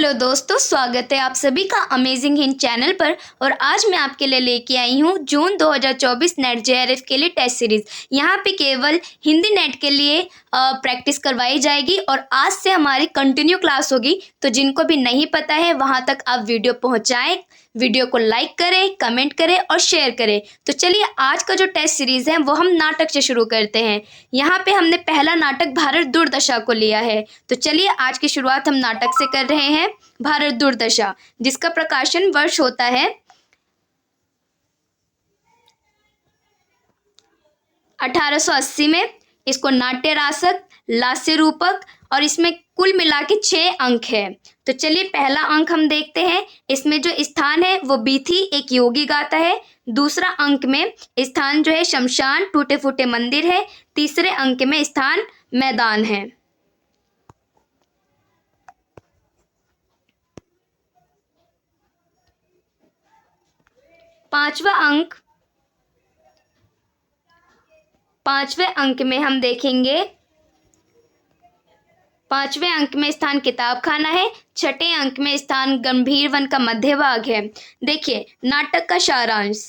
Hello दोस्तों, स्वागत है आप सभी का अमेजिंग हिंद चैनल पर। और आज मैं आपके लिए लेके आई हूँ जून 2024 नेट जेआरएफ के लिए टेस्ट सीरीज। यहाँ पे केवल हिंदी नेट के लिए प्रैक्टिस करवाई जाएगी और आज से हमारी कंटिन्यू क्लास होगी। तो जिनको भी नहीं पता है वहाँ तक आप वीडियो पहुँचाएं, वीडियो को लाइक करें, कमेंट करें और शेयर करें। तो चलिए आज का जो टेस्ट सीरीज है वो हम नाटक से शुरू करते हैं। यहाँ पे हमने पहला नाटक भारत दुर्दशा को लिया है। तो चलिए आज की शुरुआत हम नाटक से कर रहे हैं भारत दुर्दशा, जिसका प्रकाशन वर्ष होता है 1880 में। इसको नाट्य रासक, लास्य रूपक और इसमें कुल मिला के 6 अंक है। तो चलिए पहला अंक हम देखते हैं। इसमें जो स्थान है वो बीथी, एक योगी गाता है। दूसरा अंक में स्थान जो है शमशान, टूटे फूटे मंदिर है। तीसरे अंक में स्थान मैदान है। पांचवें अंक में हम देखेंगे, पांचवें अंक में स्थान किताब खाना है। छठे अंक में स्थान गंभीर वन का मध्य भाग है। देखिए नाटक का सारांश।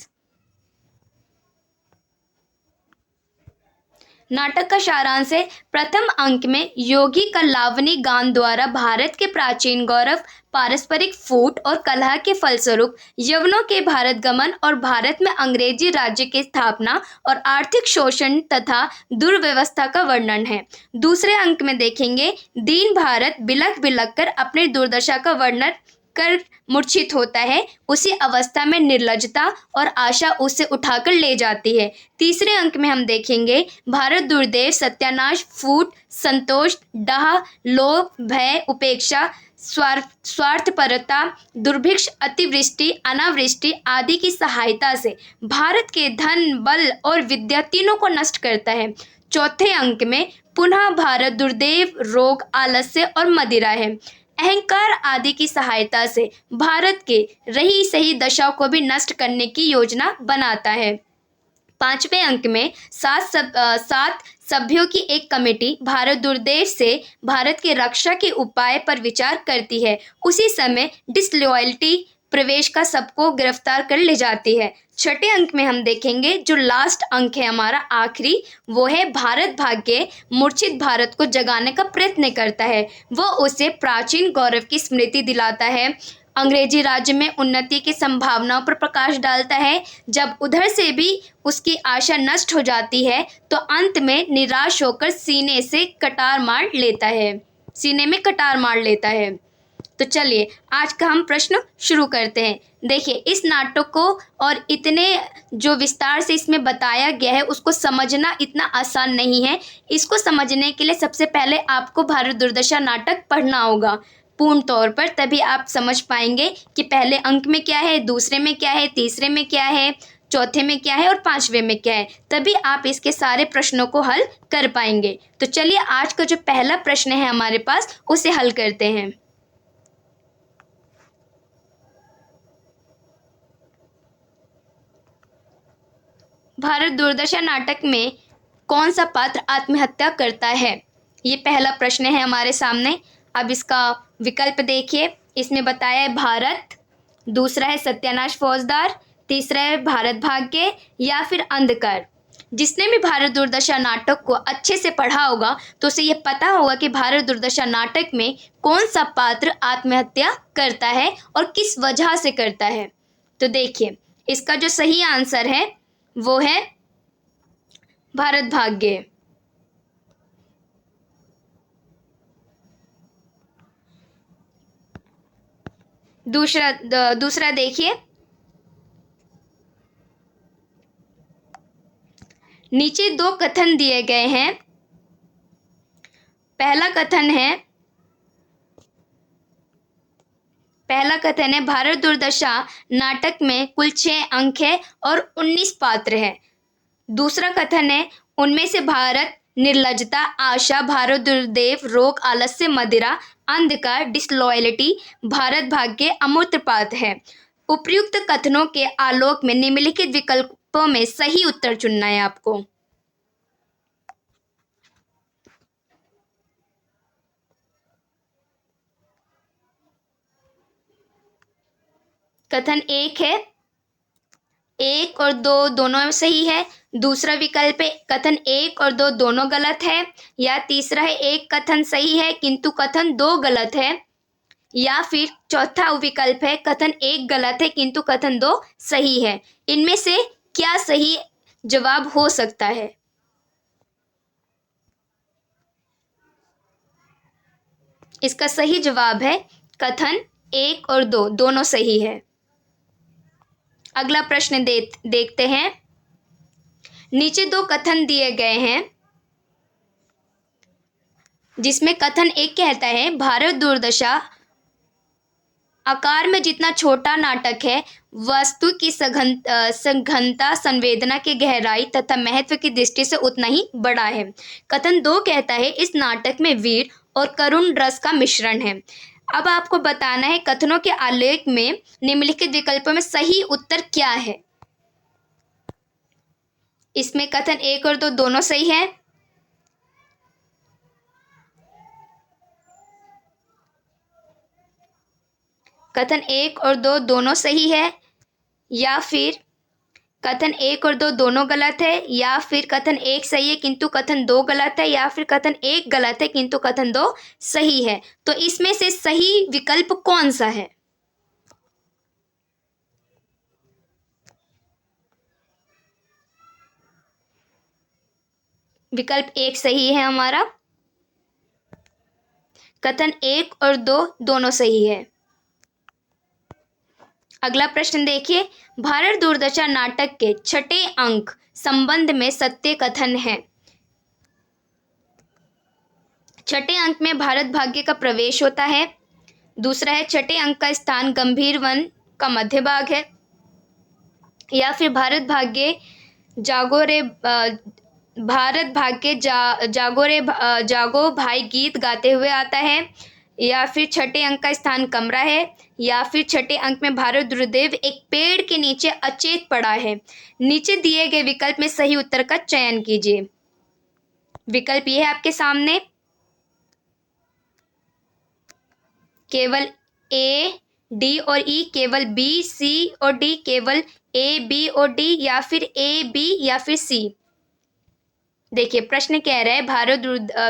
नाटक का सारांश है, प्रथम अंक में योगी का लावनी गान द्वारा भारत के प्राचीन गौरव, पारस्परिक फूट और कलह के फलस्वरूप यवनों के भारत गमन और भारत में अंग्रेजी राज्य की स्थापना और आर्थिक शोषण तथा दुर्व्यवस्था का वर्णन है। दूसरे अंक में देखेंगे, दीन भारत बिलख बिलख कर अपनी दुर्दशा का वर्णन कर मूर्छित होता है। उसी अवस्था में निर्लजता और आशा उसे उठाकर ले जाती है। तीसरे अंक में हम देखेंगे, भारत दुर्दैव, सत्यानाश, फूट, संतोष, डाह, लोभ, भय, उपेक्षा, स्वार्थपरता, दुर्भिक्ष, अतिवृष्टि, अनावृष्टि आदि की सहायता से भारत के धन, बल और विद्या तीनों को नष्ट करता है। चौथे अंक में पुनः भारत दुर्दैव, रोग, आलस्य और मदिरा है। अहंकार आदि की सहायता से भारत के रही सही दशा को भी नष्ट करने की योजना बनाता है। पांचवें अंक में सात सभ्यों की एक कमेटी भारत दुर्देश से भारत की रक्षा के उपाय पर विचार करती है। उसी समय डिसलॉयल्टी प्रवेश का सबको गिरफ्तार कर ले जाती है। छठे अंक में हम देखेंगे, जो लास्ट अंक है हमारा आखिरी, वो है भारत भाग्य मूर्छित भारत को जगाने का प्रयत्न करता है। वो उसे प्राचीन गौरव की स्मृति दिलाता है, अंग्रेजी राज्य में उन्नति की संभावनाओं पर प्रकाश डालता है। जब उधर से भी उसकी आशा नष्ट हो जाती है तो अंत में निराश होकर सीने में कटार मार लेता है। तो चलिए आज का हम प्रश्न शुरू करते हैं। देखिए इस नाटक को और इतने जो विस्तार से इसमें बताया गया है उसको समझना इतना आसान नहीं है। इसको समझने के लिए सबसे पहले आपको भारत दुर्दशा नाटक पढ़ना होगा पूर्ण तौर पर, तभी आप समझ पाएंगे कि पहले अंक में क्या है, दूसरे में क्या है, तीसरे में क्या है, चौथे में क्या है और पांचवे में क्या है। तभी आप इसके सारे प्रश्नों को हल कर पाएंगे। तो चलिए आज का जो पहला प्रश्न है हमारे पास उसे हल करते हैं। भारत दुर्दशा नाटक में कौन सा पात्र आत्महत्या करता है, ये पहला प्रश्न है हमारे सामने। अब इसका विकल्प देखिए, इसमें बताया है भारत, दूसरा है सत्यानाश फौजदार, तीसरा है भारत भाग्य या फिर अंधकार। जिसने भी भारत दुर्दशा नाटक को अच्छे से पढ़ा होगा तो उसे ये पता होगा कि भारत दुर्दशा नाटक में कौन सा पात्र आत्महत्या करता है और किस वजह से करता है। तो देखिए इसका जो सही आंसर है वो है भारत भाग्य। दूसरा देखिए, नीचे 2 कथन दिए गए हैं। पहला कथन है भारत दुर्दशा नाटक में कुल 6 अंक है और 19 पात्र है। दूसरा कथन है उनमें से भारत निर्लजता, आशा, भारत दुर्दैव, रोग, आलस्य, मदिरा, अंधकार, डिसलॉयल्टी, भारत भाग्य, अमूर्तपात है। उपर्युक्त कथनों के आलोक में निम्नलिखित विकल्पों में सही उत्तर चुनना है आपको। कथन एक है, एक और दो दोनों सही है। दूसरा विकल्प है कथन एक और दो दोनों गलत है। या तीसरा है एक कथन सही है किंतु कथन दो गलत है। या फिर चौथा विकल्प है कथन एक गलत है किंतु कथन दो सही है। इनमें से क्या सही जवाब हो सकता है? इसका सही जवाब है कथन एक और दो दोनों सही है। अगला प्रश्न देखते हैं। नीचे दो कथन दिए गए हैं जिसमें कथन एक कहता है, भारत दूरदर्शा आकार में जितना छोटा नाटक है, वस्तु की सघनता, संवेदना की गहराई तथा महत्व की दृष्टि से उतना ही बड़ा है। कथन दो कहता है, इस नाटक में वीर और करुण रस का मिश्रण है। अब आपको बताना है कथनों के आलेख में निम्नलिखित विकल्पों में सही उत्तर क्या है। इसमें कथन एक और दो दोनों सही है। कथन एक और दो दोनों सही है। या फिर कथन एक और दो दोनों गलत है। या फिर कथन एक सही है किंतु कथन दो गलत है। या फिर कथन एक गलत है किंतु कथन दो सही है। तो इसमें से सही विकल्प कौन सा है? विकल्प एक सही है हमारा। कथन एक और दो दोनों सही है। अगला प्रश्न देखिए, भारत दूरदर्शा नाटक के छठे अंक संबंध में सत्य कथन है। छठे अंक में भारत भाग्य का प्रवेश होता है। दूसरा है छठे अंक का स्थान गंभीर वन का मध्य भाग है। या फिर भारत भाग्य जागो रे जागो भाई गीत गाते हुए आता है। या फिर छठे अंक का स्थान कमरा है। या फिर छठे अंक में भारत गुरुदेव एक पेड़ के नीचे अचेत पड़ा है। नीचे दिए गए विकल्प में सही उत्तर का चयन कीजिए। विकल्प ये है आपके सामने, केवल ए, डी और ई, केवल बी, सी और डी, केवल ए, बी और डी, या फिर ए, बी या फिर सी। देखिए प्रश्न कह रहा है भारत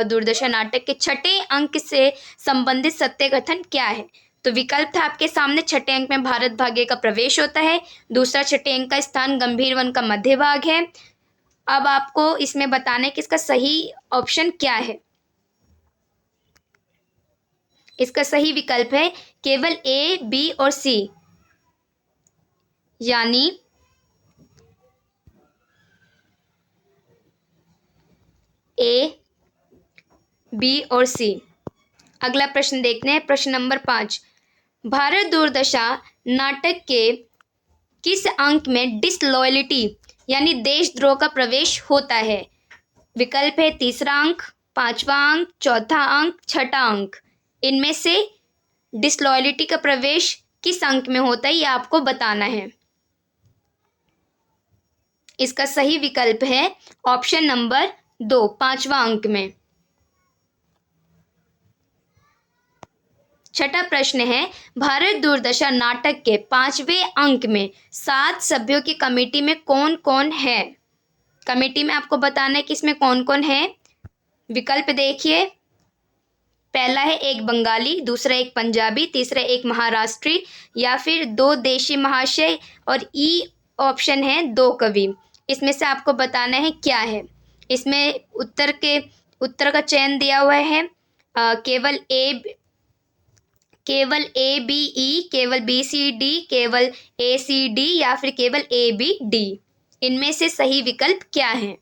दूरदर्शा नाटक के छठे अंक से संबंधित सत्य कथन क्या है। तो विकल्प था आपके सामने, छठे अंक में भारत भाग्य का प्रवेश होता है। दूसरा, छठे अंक का स्थान गंभीर वन का मध्य भाग है। अब आपको इसमें बताना है कि इसका सही ऑप्शन क्या है। इसका सही विकल्प है केवल ए, बी और सी, यानी ए, बी और सी। अगला प्रश्न देखते हैं, प्रश्न नंबर 5। भारत दूरदर्शा नाटक के किस अंक में डिसलॉयल्टी यानी देशद्रोह का प्रवेश होता है। विकल्प है तीसरा अंक, पांचवा अंक, चौथा अंक, छठा अंक। इनमें से डिसलॉयल्टी का प्रवेश किस अंक में होता है, ये आपको बताना है। इसका सही विकल्प है ऑप्शन नंबर 2, पांचवा अंक में। छठा प्रश्न है, भारत दूरदर्शा नाटक के 5वें अंक में 7 सभ्यों की कमेटी में कौन कौन है। कमेटी में आपको बताना है कि इसमें कौन कौन है। विकल्प देखिए, पहला है एक बंगाली, दूसरा एक पंजाबी, तीसरा एक महाराष्ट्री, या फिर 2 देशी महाशय, और ई ऑप्शन है 2 कवि। इसमें से आपको बताना है क्या है। इसमें उत्तर का चयन दिया हुआ है केवल ए, बी, ई, केवल बी, सी, डी, केवल ए, सी, डी, या फिर केवल ए, बी, डी। इनमें से सही विकल्प क्या है।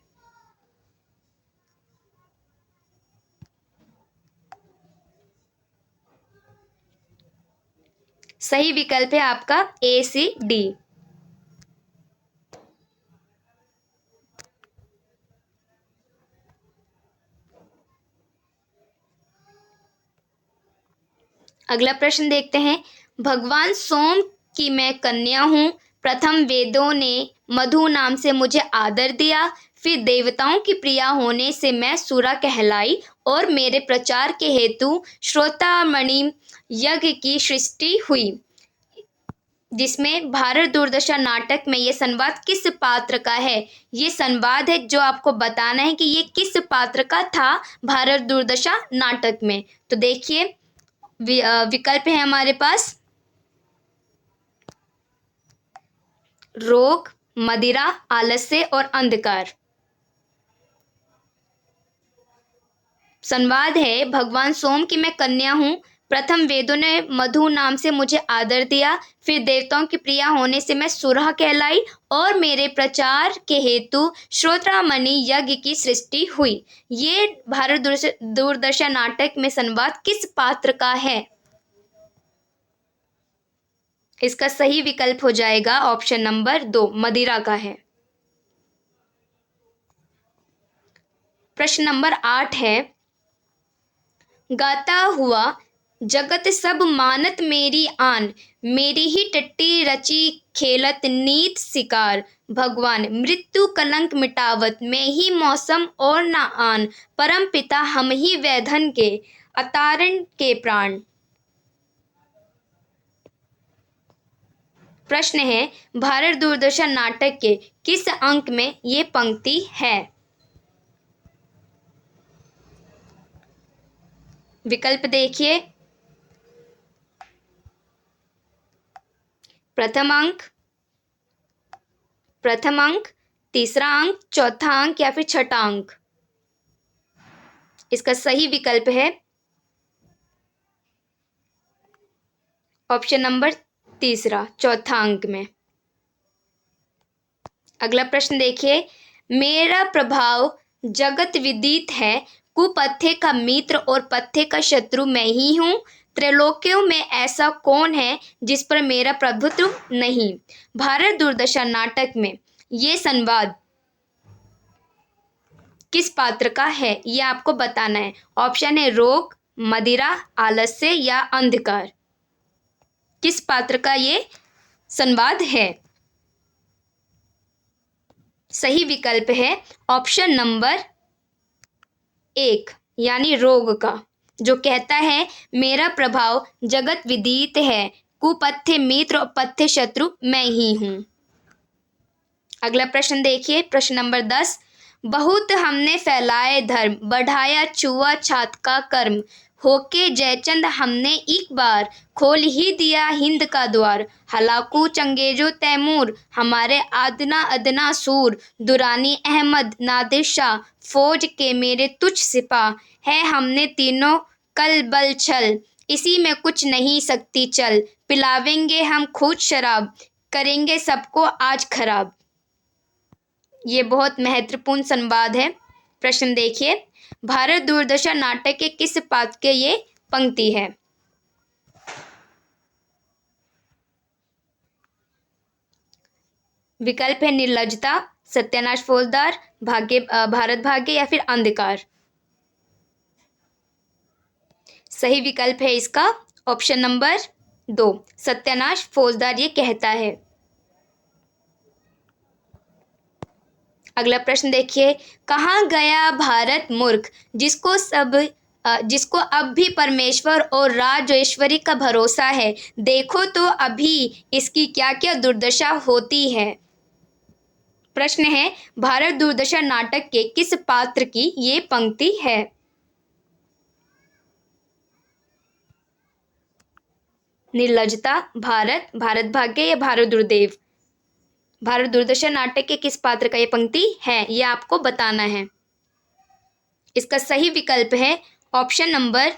सही विकल्प है आपका ए, सी, डी। अगला प्रश्न देखते हैं, भगवान सोम की मैं कन्या हूँ, प्रथम वेदों ने मधु नाम से मुझे आदर दिया, फिर देवताओं की प्रिया होने से मैं सुरा कहलाई, और मेरे प्रचार के हेतु श्रोतामणि यज्ञ की सृष्टि हुई। जिसमें भारत दूरदर्शन नाटक में ये संवाद किस पात्र का है। ये संवाद है जो आपको बताना है कि ये किस पात्र का था भारत दूरदर्शन नाटक में। तो देखिए विकल्प है हमारे पास रोग, मदिरा, आलस्य और अंधकार। संवाद है भगवान सोम की मैं कन्या हूँ। प्रथम वेदों ने मधु नाम से मुझे आदर दिया, फिर देवताओं की प्रिया होने से मैं सुरहा कहलाई और मेरे प्रचार के हेतु श्रोत्रामणि यज्ञ की सृष्टि हुई। ये भारत दूरदर्शन नाटक में संवाद किस पात्र का है। इसका सही विकल्प हो जाएगा ऑप्शन नंबर 2, मदिरा का है। प्रश्न नंबर 8 है, गाता हुआ जगत सब मानत मेरी आन, मेरी ही टट्टी रची खेलत नीत शिकार। भगवान मृत्यु कलंक मिटावत, मैं ही मौसम और ना आन, परम पिता हम ही वैधन के अतारण के प्राण। प्रश्न है भारत दूरदर्शन नाटक के किस अंक में ये पंक्ति है। विकल्प देखिए, प्रथम अंक, तीसरा अंक, चौथा अंक या फिर छठा अंक। इसका सही विकल्प है ऑप्शन नंबर तीसरा, चौथा अंक में। अगला प्रश्न देखिए, मेरा प्रभाव जगत विदित है, कुपथ्य का मित्र और पथ्य का शत्रु मैं ही हूँ। त्रैलोक्यों में ऐसा कौन है जिस पर मेरा प्रभुत्व नहीं। भारत दूरदर्शन नाटक में ये संवाद किस पात्र का है, ये आपको बताना है। ऑप्शन है रोग, मदिरा, आलस्य या अंधकार। किस पात्र का ये संवाद है। सही विकल्प है ऑप्शन नंबर 1 यानी रोग का, जो कहता है मेरा प्रभाव जगत विदित है, कुपथ्य मित्र और पथ्य शत्रु मैं ही हूं। अगला प्रश्न देखिए, प्रश्न नंबर 10, बहुत हमने फैलाए धर्म, बढ़ाया छुआ छात का कर्म, होके जयचंद हमने एक बार, खोल ही दिया हिंद का द्वार। हलाकू चंगेजो तैमूर, हमारे आदना अदना सूर, दुरानी अहमद नादिर शाह, फौज के मेरे तुच्छ सिपाह, है हमने तीनों कल बल छल, इसी में कुछ नहीं सकती चल, पिलावेंगे हम खुद शराब, करेंगे सबको आज खराब। ये बहुत महत्वपूर्ण संवाद है। प्रश्न देखिए, भारत दूरदर्शन नाटक के किस पात्र के ये पंक्ति है। विकल्प है निर्लजता, सत्यानाश फौजदार, भारत भाग्य या फिर अंधकार। सही विकल्प है इसका ऑप्शन नंबर 2, सत्यानाश फौजदार ये कहता है। अगला प्रश्न देखिए, कहाँ गया भारत मूर्ख, जिसको अब भी परमेश्वर और राजेश्वरी का भरोसा है, देखो तो अभी इसकी क्या क्या दुर्दशा होती है। प्रश्न है भारत दूरदर्शन नाटक के किस पात्र की ये पंक्ति है। निर्लजता, भारत भाग्य या भारत दुर्देव। भारत दूरदर्शन नाटक के किस पात्र का ये पंक्ति है, ये आपको बताना है। इसका सही विकल्प है ऑप्शन नंबर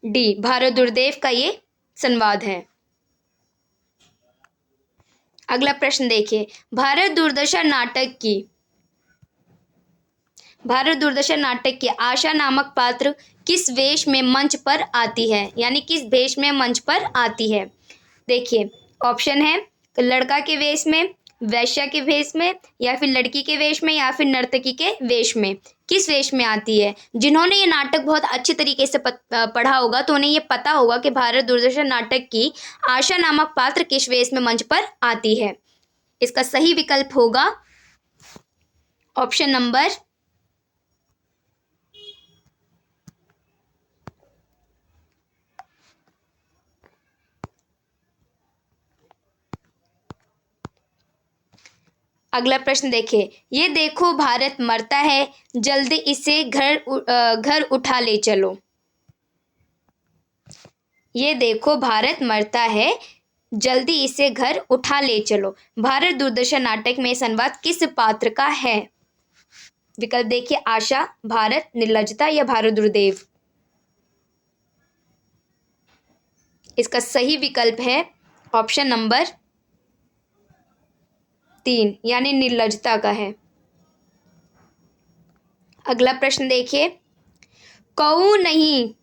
डी, भारत दुर्देव का ये संवाद है। अगला प्रश्न देखिए, भारत दूरदर्शन नाटक की आशा नामक पात्र किस वेश में मंच पर आती है, यानी किस वेश में मंच पर आती है। देखिए ऑप्शन है लड़का के वेश में, वैश्या के वेश में या फिर लड़की के वेश में या फिर नर्तकी के वेश में। किस वेश में आती है। जिन्होंने ये नाटक बहुत अच्छे तरीके से पढ़ा होगा तो उन्हें ये पता होगा कि भारत दूरदर्शन नाटक की आशा नामक पात्र किस वेश में मंच पर आती है। इसका सही विकल्प होगा ऑप्शन नंबर अगला प्रश्न देखिए, ये देखो भारत मरता है, जल्दी इसे घर उठा ले चलो। ये देखो भारत मरता है, जल्दी इसे घर उठा ले चलो। भारत दूरदर्शन नाटक में संवाद किस पात्र का है? विकल्प देखिए, आशा, भारत, निर्लजता या भारत इसका सही विकल्प है ऑप्शन नंबर 3 यानी निर्लजता का है। अगला प्रश्न देखिए, कऊ नहीं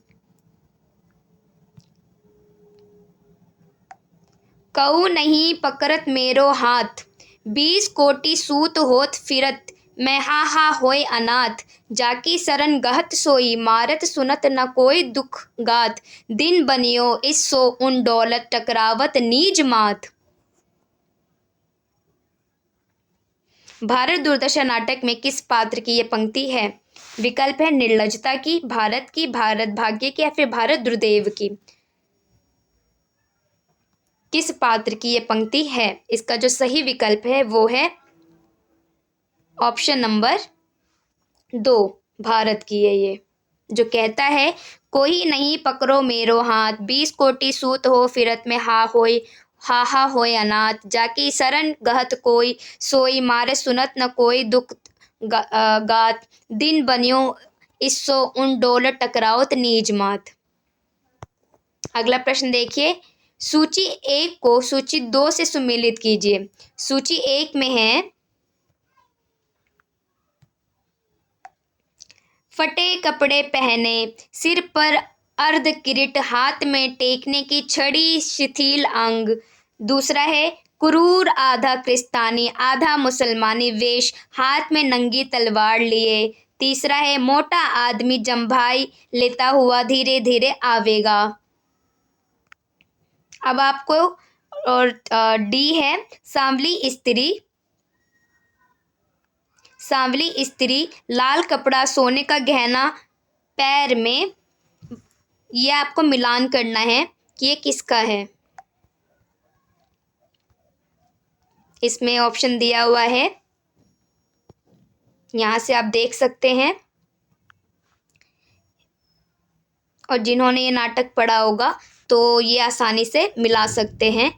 कऊ नहीं पकड़त मेरो हाथ, 20 कोटि सूत होत फिरत, मैं हा होय अनाथ, जाकी शरण गहत सोई, मारत सुनत न कोई दुख गात, दिन बनियो इस सो उन डोलत टकरावत नीज माथ। भारत दूरदर्शन नाटक में किस पात्र की यह पंक्ति है? विकल्प है निर्लजता की, भारत की, भारत भाग्य की या फिर भारत द्रुदेव की। किस पात्र की यह पंक्ति है? इसका जो सही विकल्प है वो है ऑप्शन नंबर 2, भारत की है ये, जो कहता है, कोई नहीं पकड़ो मेरो हाथ, 20 कोटि सूत हो फिरत में हा होय अनाथ, जाकी शरण गहत कोई सोई, मारे सुनत न कोई दुख गात, दिन बनियो इसो उन डोल टकरावत नीज मात। अगला प्रश्न देखिए, सूची 1 को सूची 2 से सुमेलित कीजिए। सूची 1 में है, फटे कपड़े पहने, सिर पर अर्ध किरीट, हाथ में टेकने की छड़ी शिथिल अंग। दूसरा है, क्रूर आधा क्रिस्तानी आधा मुसलमानी वेश, हाथ में नंगी तलवार लिए। तीसरा है, मोटा आदमी जम्भाई लेता हुआ धीरे धीरे आवेगा। अब आपको और डी है, सांवली स्त्री, लाल कपड़ा, सोने का गहना पैर में। ये आपको मिलान करना है कि ये किसका है। इसमें ऑप्शन दिया हुआ है, यहाँ से आप देख सकते हैं, और जिन्होंने ये नाटक पढ़ा होगा तो ये आसानी से मिला सकते हैं।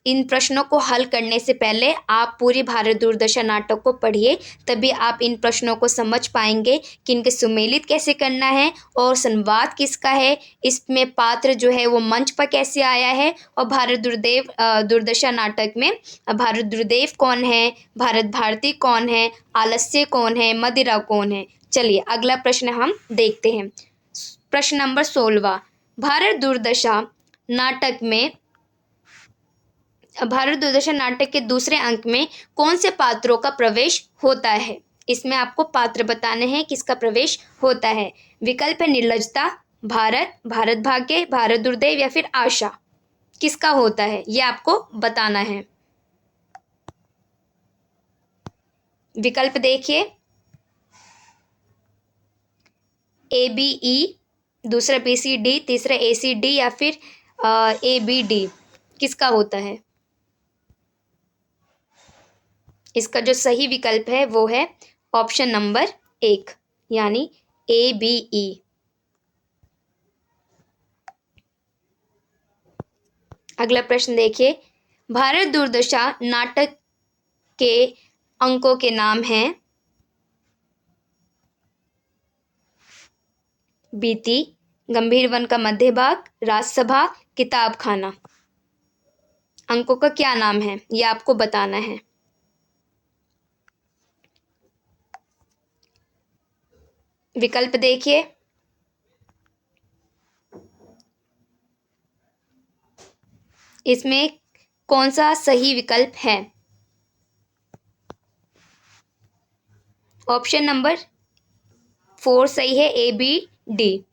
इन प्रश्नों को हल करने से पहले आप पूरी भारत दूरदर्शन नाटक को पढ़िए, तभी आप इन प्रश्नों को समझ पाएंगे कि इनके सुमेलित कैसे करना है और संवाद किसका है, इसमें पात्र जो है वो मंच पर कैसे आया है, और दूरदर्शन नाटक में भारत द्रुदेव कौन है, भारत भारती कौन है, आलस्य कौन है, मदिरा कौन है। चलिए अगला प्रश्न हम देखते हैं। प्रश्न नंबर 16, भारत दूरदर्शन नाटक के दूसरे अंक में कौन से पात्रों का प्रवेश होता है? इसमें आपको पात्र बताने हैं किसका प्रवेश होता है। विकल्प है निर्लजता, भारत, भारत भाग्य, भारत दुर्दैव या फिर आशा। किसका होता है ये आपको बताना है। विकल्प देखिए, ए बी ई, दूसरा बी सी डी, तीसरा ए सी डी या फिर ए बी डी। किसका होता है? इसका जो सही विकल्प है वो है ऑप्शन नंबर 1 यानी ए बी ई। अगला प्रश्न देखिए, भारत दूरदर्शन नाटक के अंकों के नाम हैं बीती, गंभीर वन का मध्य भाग, राजसभा, किताब खाना। अंकों का क्या नाम है ये आपको बताना है। विकल्प देखिए, इसमें कौन सा सही विकल्प है? ऑप्शन नंबर 4 सही है, ए बी डी।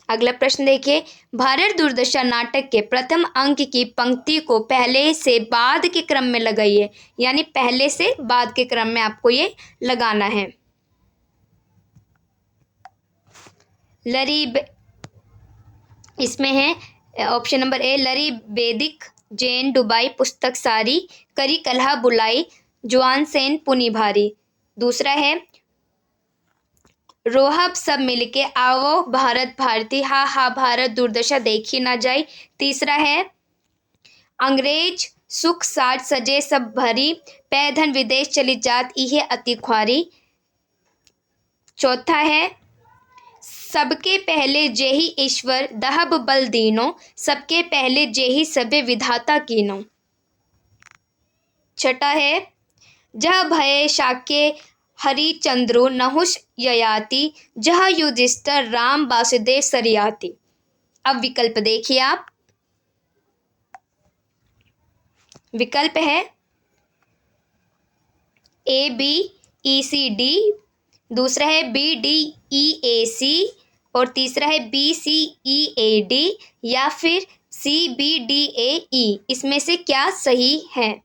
अगला प्रश्न देखिए, भारत दूरदर्शन नाटक के प्रथम अंक की पंक्ति को पहले से बाद के क्रम में लगाइए, यानी पहले से बाद के क्रम में आपको ये लगाना है। इसमें है ऑप्शन नंबर ए, लरी वैदिक जैन डुबाई पुस्तक सारी, करी कलह बुलाई, जुआन सेन पुनि भारी। दूसरा है रोहब सब मिलके आवो भारत भारती, हा हा भारत दुर्दशा देखी ना जाई। तीसरा है अंग्रेज सुख साज सजे सब भरी, पै धन विदेश चली जात इहे अति ख्वारी। चौथा है सबके पहले जेहि ईश्वर दहब बल दीनो, सबके पहले जेहि सबे विधाता कीनो। छठा है जह भय शाक्य हरिचंद्रो नहुष ययाति, जह युधिष्ठिर राम वासुदेव सरियाति। अब विकल्प देखिए आप। विकल्प है A B E C D, दूसरा है बी डी ई ए सी, और तीसरा है B C E A D, या फिर सी बी डी ए ई। इसमें से क्या सही है?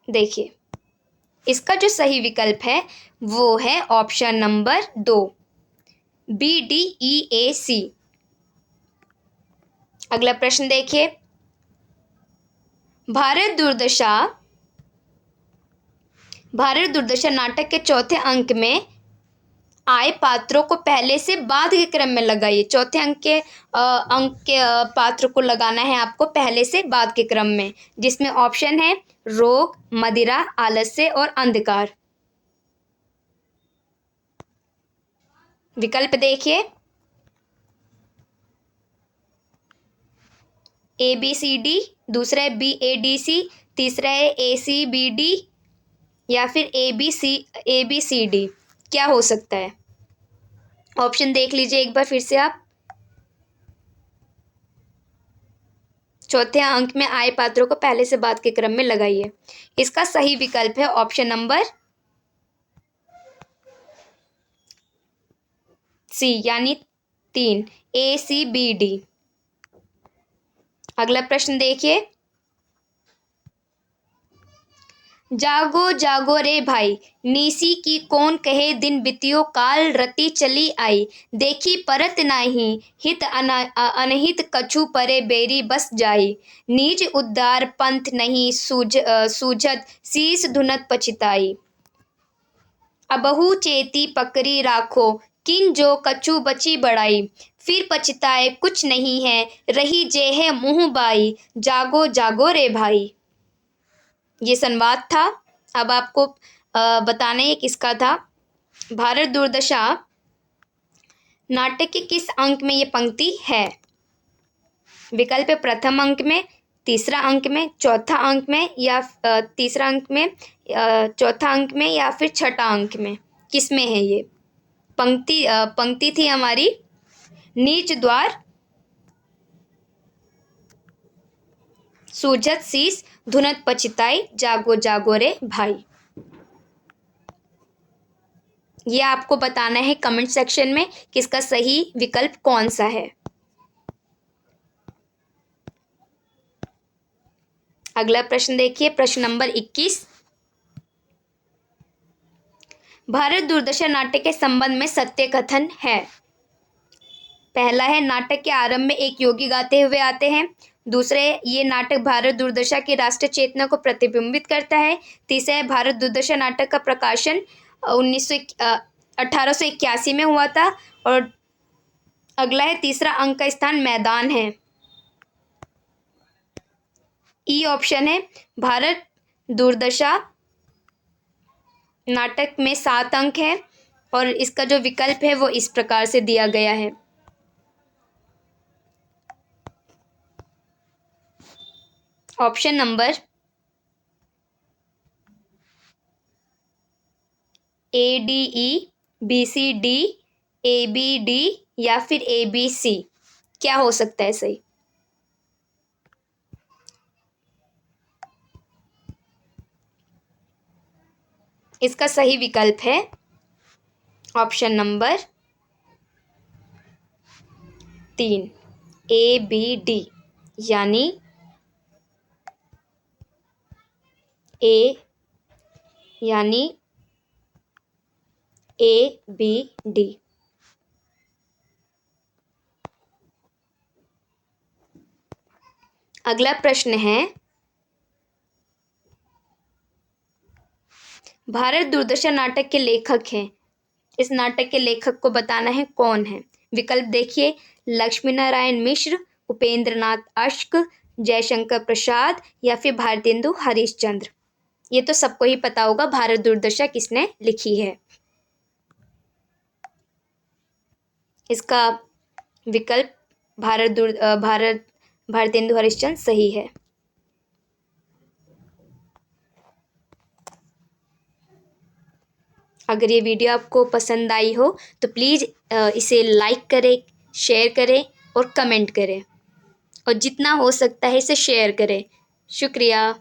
देखिए, इसका जो सही विकल्प है वो है option number 2, B D E A C. अगला प्रश्न देखिए, भारत दुर्दशा नाटक के चौथे अंक में आए पात्रों को पहले से बाद के क्रम में लगाइए। चौथे अंक के पात्र को लगाना है आपको पहले से बाद के क्रम में, जिसमें ऑप्शन है रोग, मदिरा, आलस्य और अंधकार। विकल्प देखिए, ए बी सी डी, दूसरा है बी ए डी सी, तीसरा है ए सी बी डी, या फिर ए बी सी डी। क्या हो सकता है? ऑप्शन देख लीजिए एक बार फिर से आप। चौथे अंक में आए पात्रों को पहले से बाद के क्रम में लगाइए। इसका सही विकल्प है ऑप्शन नंबर सी, यानी 3, ए सी बी डी। अगला प्रश्न देखिए, जागो जागो रे भाई, निसी की कौन कहे दिन बितियो काल रति चली आई, देखी परत नाही हित अनहित कछु परे बेरी बस जाई, निज उद्धार पंथ नहीं सूझत शीस धुनत पछिताई। अबहु चेती पकड़ी राखो किन जो कछु बची बढ़ाई, फिर पछताए कुछ नहीं है रही जे है मुँह बाई, जागो जागो रे भाई। ये संवाद था। अब आपको बताना है किसका था। भारत दुर्दशा नाटक के किस अंक में ये पंक्ति है? विकल्प है प्रथम अंक में, तीसरा अंक में, चौथा अंक में, या तीसरा अंक में, चौथा अंक में, या फिर छठा अंक में। किस में है ये पंक्ति थी हमारी, नीच द्वार सूझत शीस धुनत पछिताई, जागो जागो रे भाई। ये आपको बताना है कमेंट सेक्शन में किसका सही विकल्प कौन सा है। अगला प्रश्न देखिए, प्रश्न नंबर 21। भारत दुर्दशा नाटक के संबंध में सत्य कथन है। पहला है नाटक के आरंभ में एक योगी गाते हुए आते हैं। दूसरे, ये नाटक भारत दुर्दशा की राष्ट्रीय चेतना को प्रतिबिंबित करता है। तीसरा है भारत दुर्दशा नाटक का प्रकाशन 1881 में हुआ था। और अगला है तीसरा अंक का स्थान मैदान है। ई ऑप्शन है भारत दुर्दशा नाटक में 7 अंक है, और इसका जो विकल्प है वो इस प्रकार से दिया गया है। Option number A D E, B C D, A B D, या फिर ए बी सी। क्या हो सकता है सही? इसका सही विकल्प है option number 3, A B D, यानी ए बी डी। अगला प्रश्न है, भारत दूरदर्शन नाटक के लेखक हैं। इस नाटक के लेखक को बताना है कौन है। विकल्प देखिए, लक्ष्मी नारायण मिश्र, उपेंद्र नाथ अश्क, जयशंकर प्रसाद या फिर भारतेंदु हरिश्चंद्र। ये तो सबको ही पता होगा भारत दूरदर्शन किसने लिखी है। इसका विकल्प भारतेंदु हरिश्चंद्र सही है। अगर ये वीडियो आपको पसंद आई हो तो प्लीज़ इसे लाइक करें, शेयर करें और कमेंट करें, और जितना हो सकता है इसे शेयर करें। शुक्रिया।